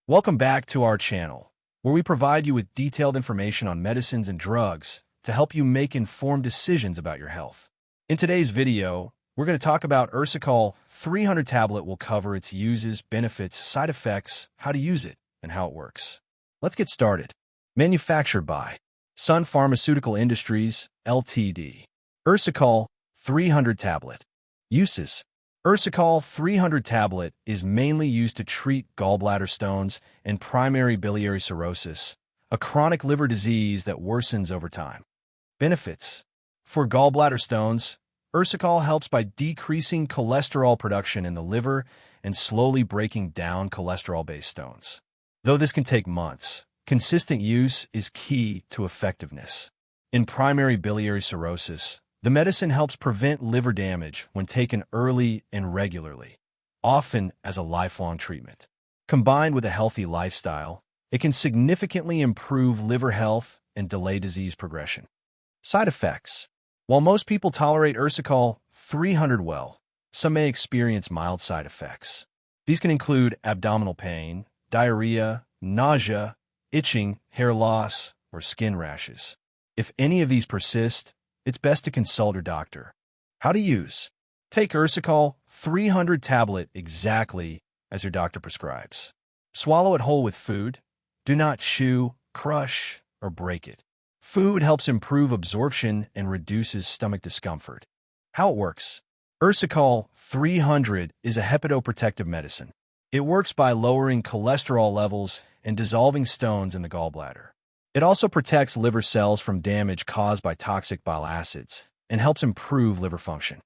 Welcome back to our channel, where we provide you with detailed information on medicines and drugs to help you make informed decisions about your health. In today's video, we're going to talk about Ursocol 300 tablet. Will cover its uses, benefits, side effects, how to use it, and how it works. Let's get started. Manufactured by Sun Pharmaceutical Industries, Ltd. Ursocol 300 tablet. Uses. Ursocol 300 tablet is mainly used to treat gallbladder stones and primary biliary cirrhosis, a chronic liver disease that worsens over time. Benefits. For gallbladder stones, Ursocol helps by decreasing cholesterol production in the liver and slowly breaking down cholesterol-based stones. Though this can take months, consistent use is key to effectiveness. In primary biliary cirrhosis, the medicine helps prevent liver damage when taken early and regularly, often as a lifelong treatment. Combined with a healthy lifestyle, it can significantly improve liver health and delay disease progression. Side effects. While most people tolerate Ursocol 300 well, some may experience mild side effects. These can include abdominal pain, diarrhea, nausea, itching, hair loss, or skin rashes. If any of these persist, it's best to consult your doctor. How to use. Take Ursocol 300 tablet exactly as your doctor prescribes. Swallow it whole with food. Do not chew, crush, or break it. Food helps improve absorption and reduces stomach discomfort. How it works. Ursocol 300 is a hepatoprotective medicine. It works by lowering cholesterol levels and dissolving stones in the gallbladder. It also protects liver cells from damage caused by toxic bile acids and helps improve liver function.